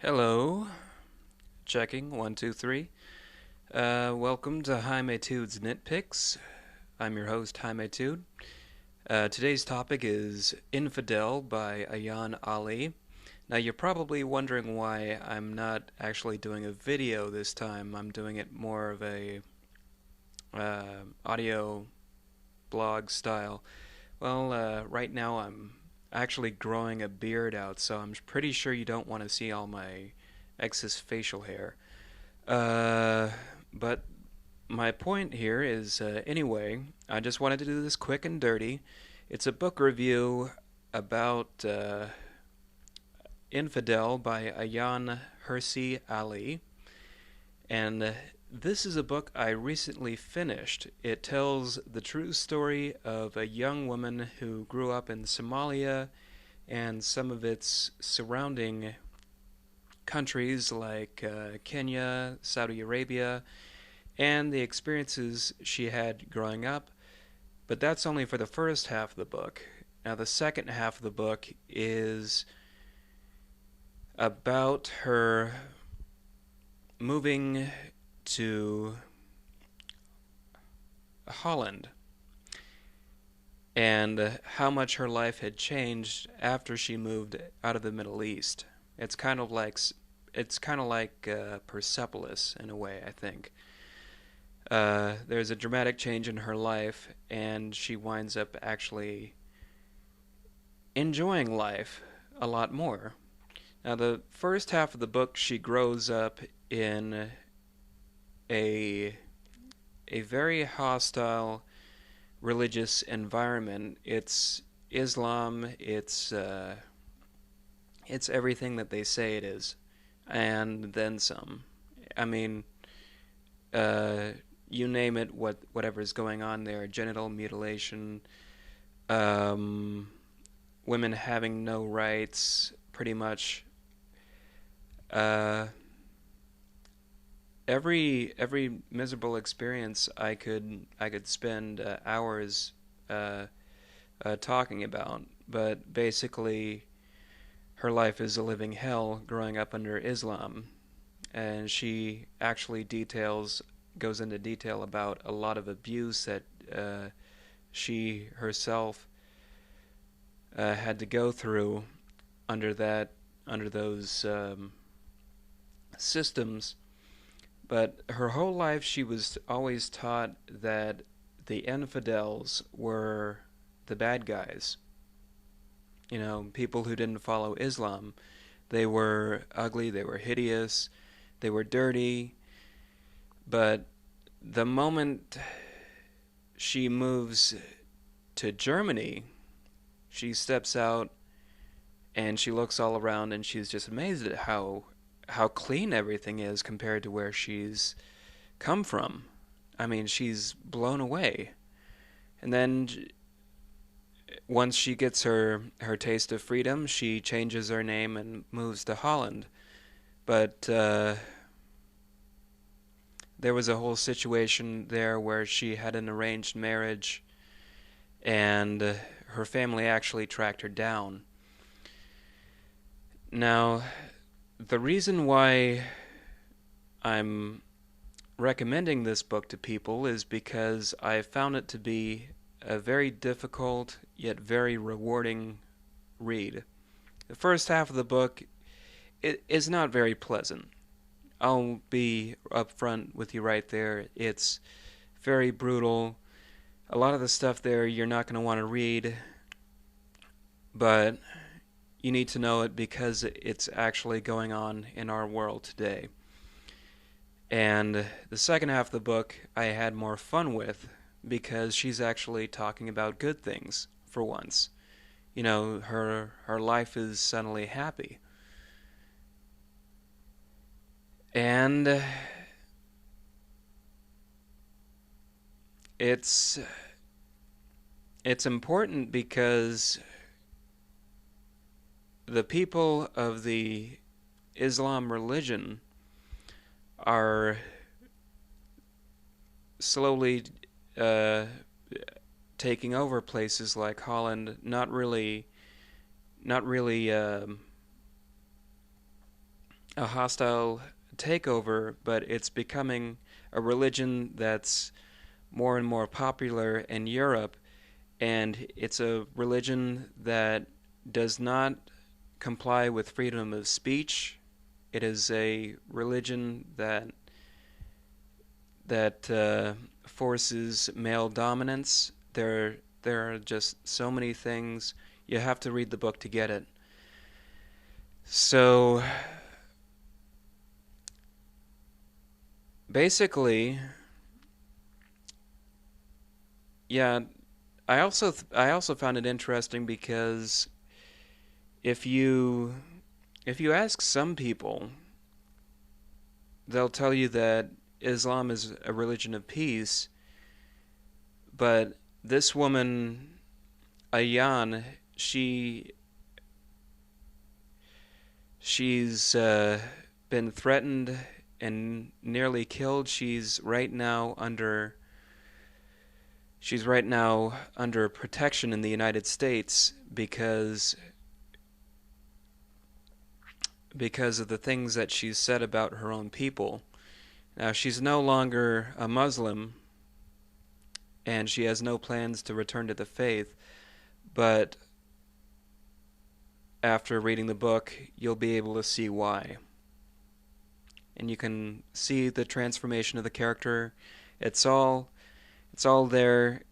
Hello, checking, 1, 2, 3. Welcome to Jaimetud's Nitpicks. I'm your host, Jaimetud. Today's topic is Infidel by Ayaan Ali. Now, you're probably wondering why I'm not actually doing a video this time. I'm doing it more of a audio blog style. Well, right now I'm actually growing a beard out, so I'm pretty sure you don't want to see all my excess facial hair. Uh, but my point here is, anyway, I just wanted to do this quick and dirty. It's a book review about Infidel by Ayaan Hirsi Ali. And this is a book I recently finished. It tells the true story of a young woman who grew up in Somalia and some of its surrounding countries like Kenya, Saudi Arabia, and the experiences she had growing up. But that's only for the first half of the book. Now, the second half of the book is about her moving to Holland and how much her life had changed after she moved out of the Middle East. It's kind of like Persepolis in a way, I think. There's a dramatic change in her life, and she winds up actually enjoying life a lot more. Now, the first half of the book, she grows up in a a very hostile religious environment. It's Islam. It's everything that they say it is, and then some. I mean, uh, you name it. Whatever's going on there: genital mutilation, um, women having no rights, pretty much. Uh, every miserable experience I could spend hours uh, talking about, but basically her life is a living hell growing up under Islam, and she actually goes into detail about a lot of abuse that she herself had to go through under those systems. But her whole life, she was always taught that the infidels were the bad guys. You know, people who didn't follow Islam. They were ugly, they were hideous, they were dirty. But the moment she moves to Germany, she steps out and she looks all around and she's just amazed at how clean everything is compared to where she's come from. I mean, she's blown away. And then once she gets her taste of freedom, she changes her name and moves to Holland. But there was a whole situation there where she had an arranged marriage, and her family actually tracked her down. Now, the reason why I'm recommending this book to people is because I found it to be a very difficult yet very rewarding read. The first half of the book is not very pleasant. I'll be upfront with you right there. It's very brutal. A lot of the stuff there you're not going to want to read, but you need to know it because it's actually going on in our world today. And the second half of the book I had more fun with because she's actually talking about good things for once. You know, her life is suddenly happy. And it's it's important because the people of the Islam religion are slowly uh, taking over places like Holland. Not really a hostile takeover, but it's becoming a religion that's more and more popular in Europe, and it's a religion that does not comply with freedom of speech. It is a religion that forces male dominance. There are just so many things. You have to read the book to get it. So basically, yeah, I also found it interesting because if you if you ask some people, they'll tell you that Islam is a religion of peace, but this woman Ayaan, she's been threatened and nearly killed. She's right now under protection in the United States because of the things that she's said about her own people. Now, she's no longer a Muslim, and she has no plans to return to the faith, but after reading the book, you'll be able to see why. And you can see the transformation of the character. It's all it's all there.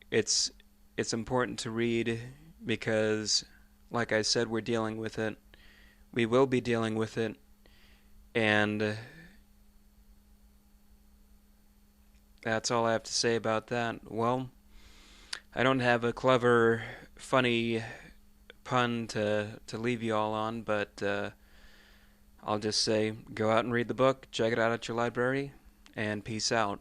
It's it's important to read because like I said, we're dealing with it. We will be dealing with it, and that's all I have to say about that. Well, I don't have a clever, funny pun to leave you all on, but I'll just say go out and read the book, check it out at your library, and peace out.